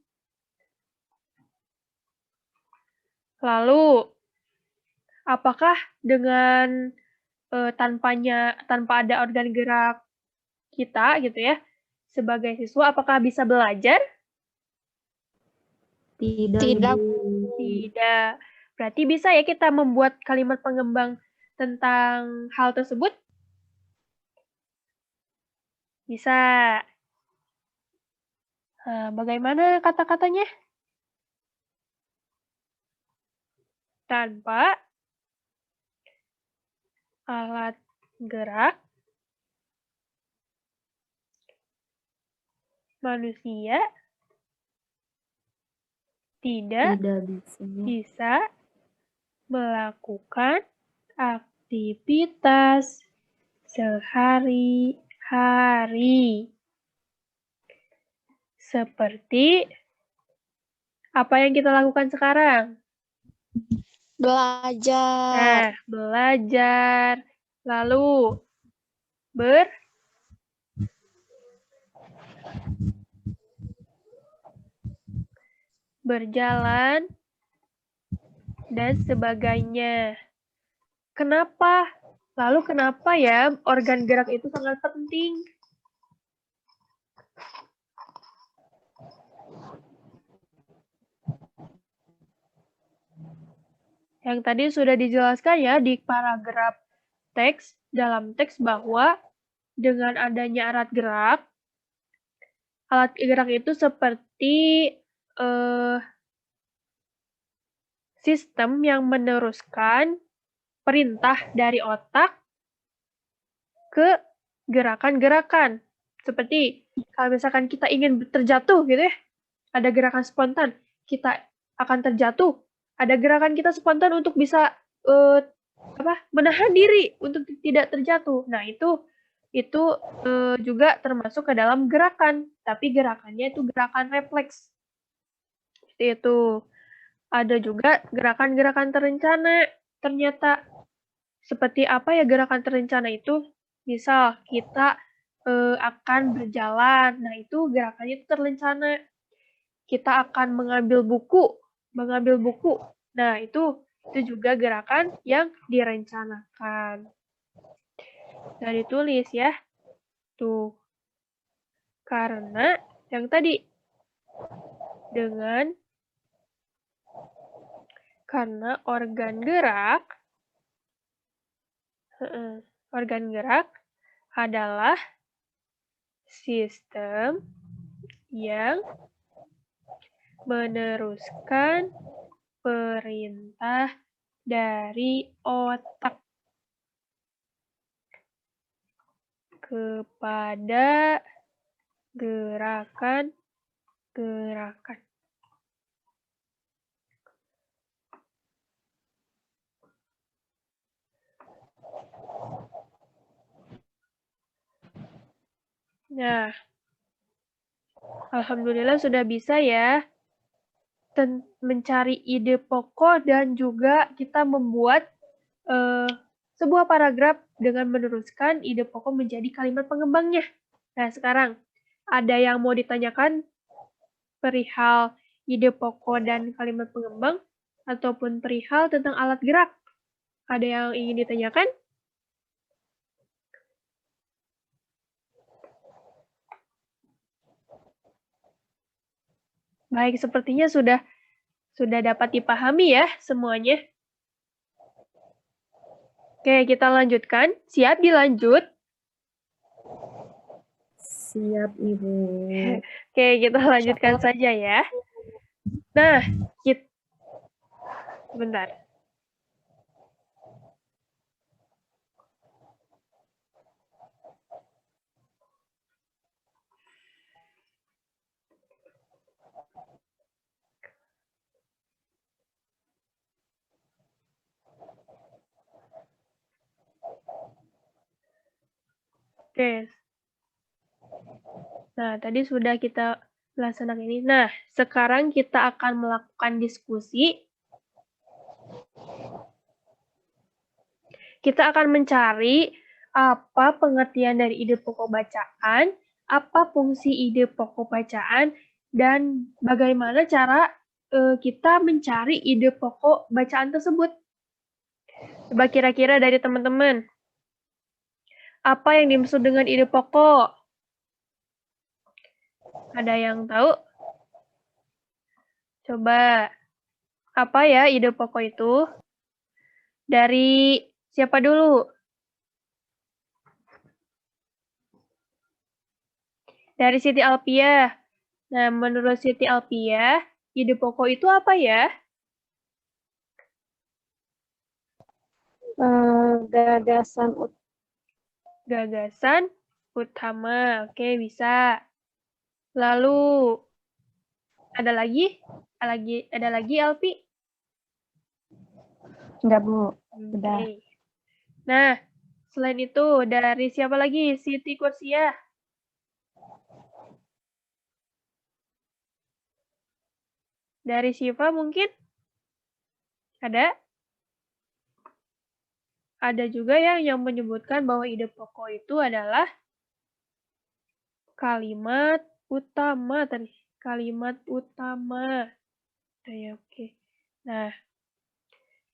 Lalu, apakah dengan tanpa ada organ gerak kita gitu ya, sebagai siswa, apakah bisa belajar? Tidak, Tidak. Ibu. Tidak. Berarti bisa ya kita membuat kalimat pengembang tentang hal tersebut? Bisa. Bagaimana kata-katanya? Tanpa alat gerak manusia tidak bisa melakukan aktivitas sehari-hari. Seperti apa yang kita lakukan sekarang? Belajar. Belajar. Lalu berjalan dan sebagainya. Kenapa? Lalu kenapa ya organ gerak itu sangat penting? Yang tadi sudah dijelaskan ya di paragraf teks, dalam teks bahwa dengan adanya alat gerak itu seperti sistem yang meneruskan perintah dari otak ke gerakan-gerakan. Seperti kalau misalkan kita ingin terjatuh gitu ya, ada gerakan spontan, kita akan terjatuh. Ada gerakan kita spontan untuk bisa menahan diri untuk tidak terjatuh. Nah, itu juga termasuk ke dalam gerakan, tapi gerakannya itu gerakan refleks. Seperti itu. Ada juga gerakan-gerakan terencana. Ternyata seperti apa ya gerakan terencana itu? Misal kita akan berjalan. Nah, itu gerakannya itu terencana. Kita akan mengambil buku. Nah, itu juga gerakan yang direncanakan. Nah, ditulis ya. Tuh. Karena yang tadi karena organ gerak adalah sistem yang meneruskan perintah dari otak kepada gerakan-gerakan. Nah, alhamdulillah sudah bisa ya mencari ide pokok dan juga kita membuat sebuah paragraf dengan meneruskan ide pokok menjadi kalimat pengembangnya. Nah, sekarang ada yang mau ditanyakan perihal ide pokok dan kalimat pengembang ataupun perihal tentang alat gerak? Ada yang ingin ditanyakan? Baik, sepertinya sudah dapat dipahami ya semuanya. Oke, kita lanjutkan. Siap dilanjut? Siap, Ibu. Oke, kita lanjutkan saja ya. Nah, sebentar. Oke. Nah, tadi sudah kita laksanakan ini. Nah, sekarang kita akan melakukan diskusi. Kita akan mencari apa pengertian dari ide pokok bacaan, apa fungsi ide pokok bacaan, dan bagaimana cara kita mencari ide pokok bacaan tersebut. Coba kira-kira dari teman-teman, apa yang dimaksud dengan ide pokok? Ada yang tahu? Coba, apa ya ide pokok itu? Dari siapa dulu? Dari Siti Alfiah. Nah, menurut Siti Alfiah, ide pokok itu apa ya? Gagasan utama. Oke, bisa. Lalu, ada lagi? Ada lagi, Alfi? Enggak, Bu. Udah. Oke. Nah, selain itu, dari siapa lagi? Siti Kursiah. Dari Syifa mungkin? Ada? Ada juga yang menyebutkan bahwa ide pokok itu adalah kalimat utama tadi. Kalimat utama. Ya, oke. Nah,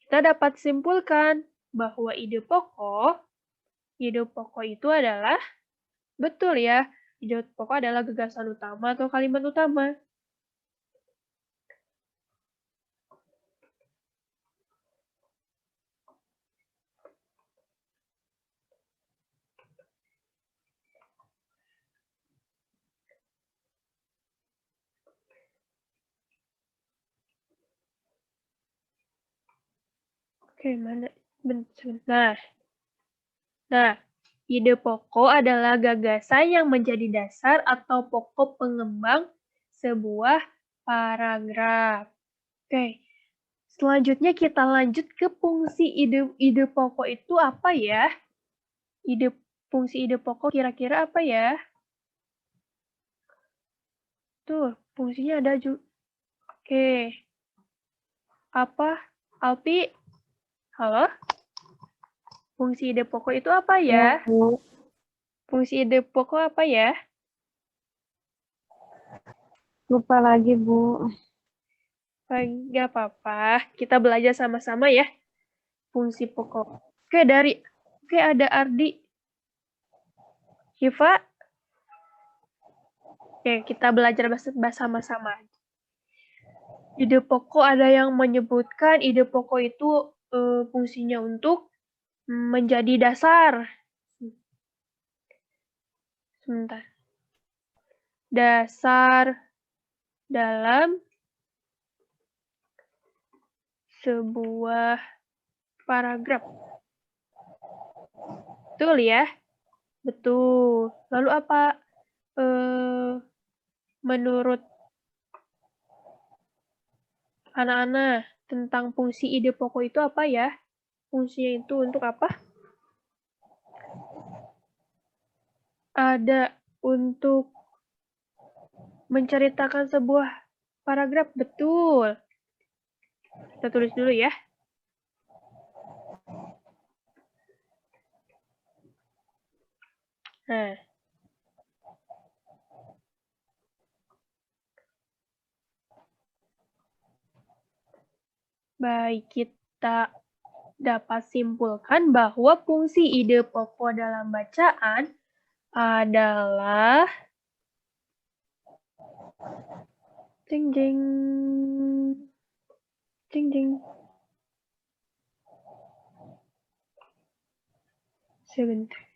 kita dapat simpulkan bahwa ide pokok itu adalah, betul ya, ide pokok adalah gagasan utama atau kalimat utama. Oke, mana? Bentar. Nah, ide pokok adalah gagasan yang menjadi dasar atau pokok pengembang sebuah paragraf. Oke, selanjutnya kita lanjut ke fungsi ide pokok itu apa ya? Fungsi ide pokok kira-kira apa ya? Tuh, fungsinya ada juga. Oke. Apa? Alpi? Halo? Fungsi ide pokok itu apa ya? Bu. Fungsi ide pokok apa ya? Lupa lagi, Bu. Nggak apa-apa. Kita belajar sama-sama ya. Fungsi pokok. Oke, ada Ardi. Syifa? Oke, kita belajar bersama-sama. Ide pokok ada yang menyebutkan ide pokok itu fungsinya untuk menjadi dasar. Sebentar. Dasar dalam sebuah paragraf. Betul ya? Betul. Lalu apa menurut anak-anak tentang fungsi ide pokok itu apa ya? Fungsinya itu untuk apa? Ada untuk menceritakan sebuah paragraf, betul. Kita tulis dulu ya. Nah. Baik, kita dapat simpulkan bahwa fungsi ide pokok dalam bacaan adalah jing jing jing jing. Sebentar.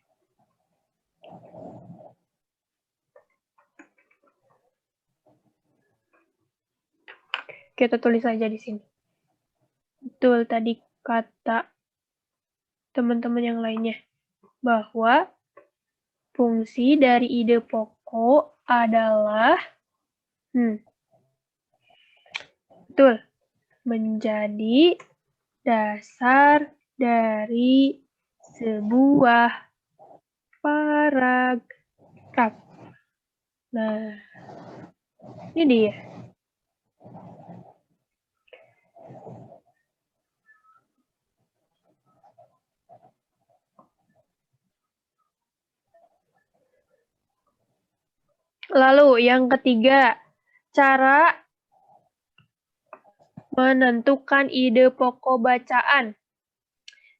Kita tulis saja di sini. Betul tadi kata teman-teman yang lainnya bahwa fungsi dari ide pokok adalah betul, menjadi dasar dari sebuah paragraf. Nah, ini dia. Lalu yang ketiga, cara menentukan ide pokok bacaan.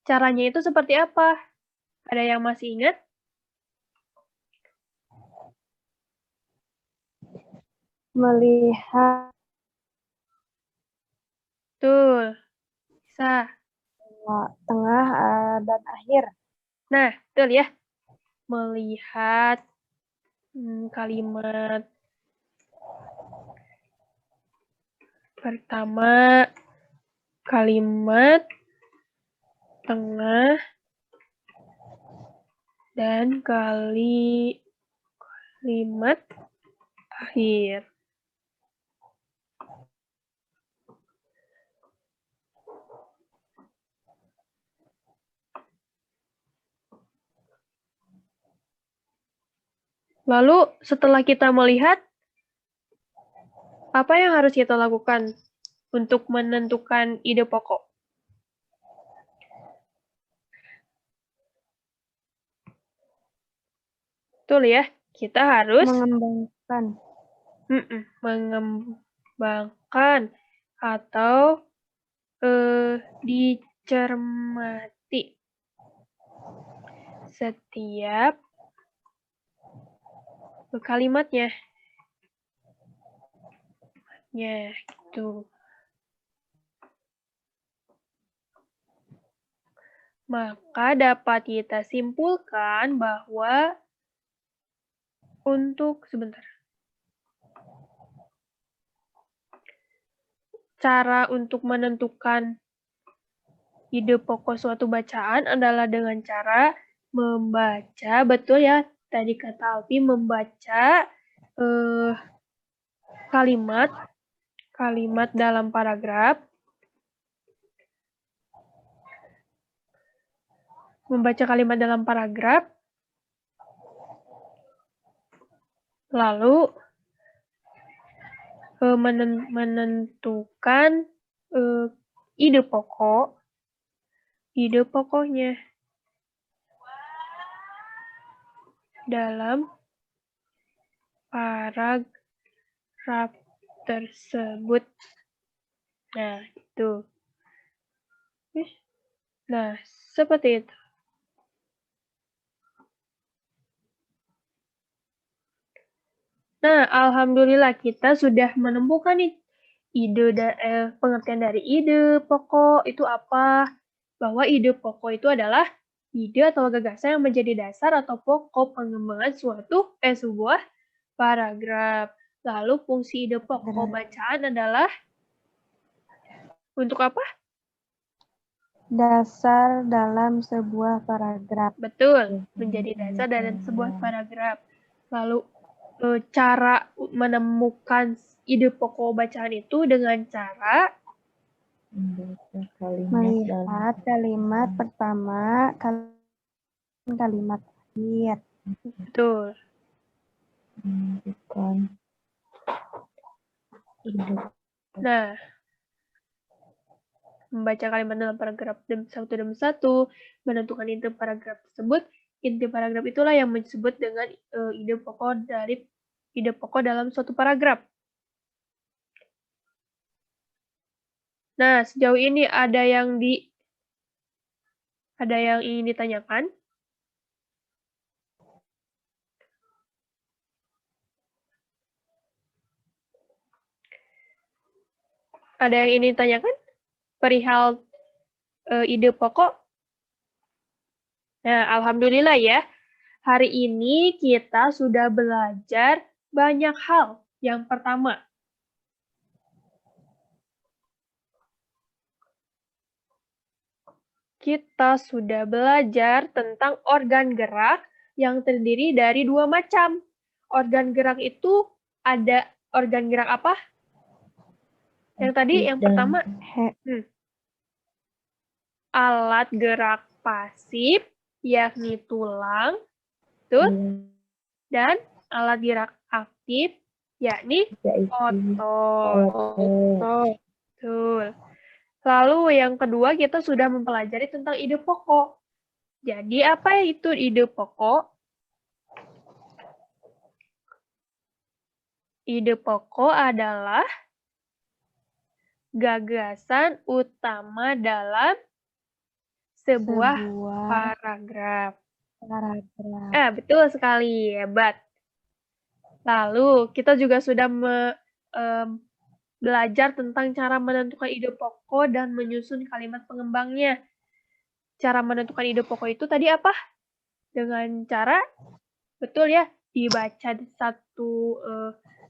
Caranya itu seperti apa? Ada yang masih ingat? Melihat Betul. Bisa. tengah dan akhir. Nah, betul ya. Melihat kalimat pertama, kalimat tengah, dan kalimat akhir. Lalu setelah kita melihat, apa yang harus kita lakukan untuk menentukan ide pokok? Betul ya, kita harus mengembangkan atau dicermati setiap kalimatnya. Ya, gitu. Maka dapat kita simpulkan bahwa cara untuk menentukan ide pokok suatu bacaan adalah dengan cara membaca, betul ya, tadi kata Alfi, membaca kalimat dalam paragraf, lalu menentukan ide pokoknya dalam paragraf tersebut. Nah, itu. Nah, seperti itu. Nah, alhamdulillah kita sudah menemukan nih pengertian dari ide pokok itu apa? Bahwa ide pokok itu adalah ide atau gagasan yang menjadi dasar atau pokok pengembangan sebuah paragraf. Lalu fungsi ide pokok bacaan adalah untuk apa? Dasar dalam sebuah paragraf. Betul, menjadi dasar dalam sebuah paragraf. Lalu cara menemukan ide pokok bacaan itu dengan cara Melihat kalimat pertama, kalimat akhir. Betul. Nah, membaca kalimat dalam paragraf satu demi satu, menentukan inti paragraf tersebut. Inti paragraf itulah yang disebut dengan ide pokok dalam suatu paragraf. Nah, sejauh ini ada yang ingin ditanyakan? Ada yang ingin ditanyakan? Perihal ide pokok? Nah, alhamdulillah ya. Hari ini kita sudah belajar banyak hal. Yang pertama, kita sudah belajar tentang organ gerak yang terdiri dari dua macam. Organ gerak itu ada organ gerak apa? Yang tadi, yang pertama, alat gerak pasif, yakni tulang. Betul? Iya. Dan alat gerak aktif, yakni Yaitu otot. otot. Betul. Lalu yang kedua, kita sudah mempelajari tentang ide pokok. Jadi, apa itu ide pokok? Ide pokok adalah gagasan utama dalam sebuah paragraf. Betul sekali, hebat. Lalu, kita juga sudah belajar tentang cara menentukan ide pokok dan menyusun kalimat pengembangnya. Cara menentukan ide pokok itu tadi apa? Dengan cara, betul ya, dibaca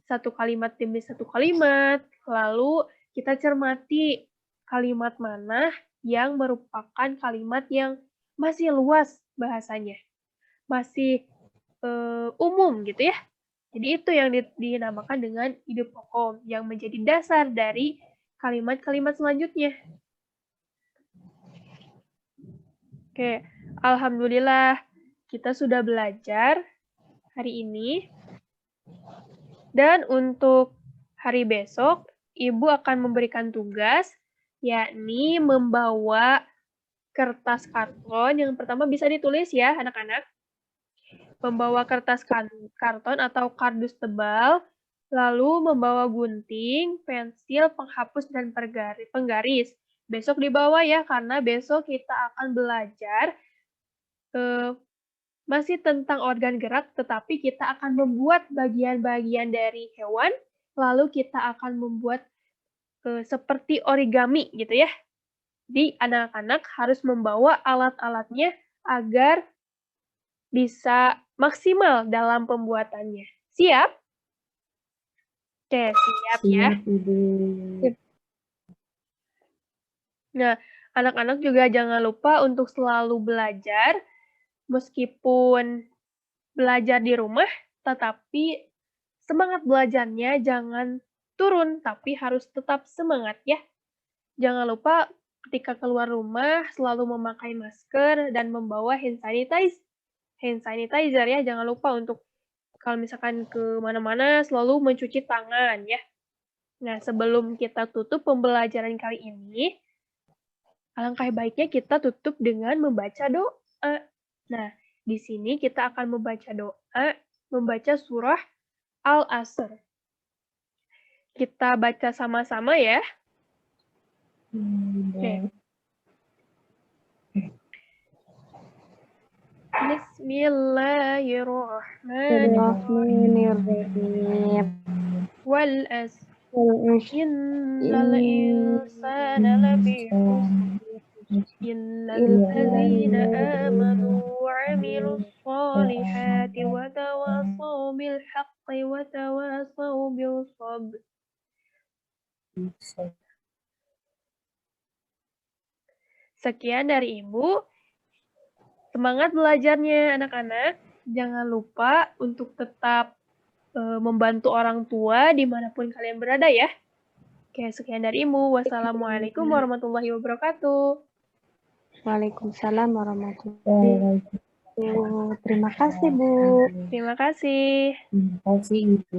satu kalimat demi satu kalimat, lalu kita cermati kalimat mana yang merupakan kalimat yang masih luas bahasanya, masih umum gitu ya. Jadi itu yang dinamakan dengan ide pokok yang menjadi dasar dari kalimat-kalimat selanjutnya. Oke, alhamdulillah kita sudah belajar hari ini. Dan untuk hari besok, Ibu akan memberikan tugas, yakni membawa kertas karton. Yang pertama bisa ditulis ya, anak-anak. Membawa kertas karton atau kardus tebal, lalu membawa gunting, pensil, penghapus, dan penggaris. Besok dibawa ya, karena besok kita akan belajar masih tentang organ gerak, tetapi kita akan membuat bagian-bagian dari hewan, lalu kita akan membuat seperti origami gitu ya. Jadi anak-anak harus membawa alat-alatnya agar bisa maksimal dalam pembuatannya. Siap? Oke, siap ya. Nah, anak-anak juga jangan lupa untuk selalu belajar, meskipun belajar di rumah, tetapi semangat belajarnya jangan turun, tapi harus tetap semangat ya. Jangan lupa ketika keluar rumah selalu memakai masker dan membawa hand sanitizer ya. Jangan lupa untuk kalau misalkan ke mana-mana selalu mencuci tangan ya. Nah, sebelum kita tutup pembelajaran kali ini, alangkah baiknya kita tutup dengan membaca doa. Nah, di sini kita akan membaca doa, membaca surah Al-Asr. Kita baca sama-sama ya. Oke. Bismillahirrahmanirrahim. Wal asr. Innal insana lafi khusr. Illal ladzina amanu wa 'amilus sholihati wa tawassaw bil haqqi wa tawassaw bis sabr. Sekian dari Ibu. Semangat belajarnya anak-anak. Jangan lupa untuk tetap membantu orang tua dimanapun kalian berada ya. Oke, sekian dari Ibu. Wassalamualaikum warahmatullahi wabarakatuh. Waalaikumsalam warahmatullahi wabarakatuh. Terima kasih, Bu. Terima kasih. Terima kasih, Ibu.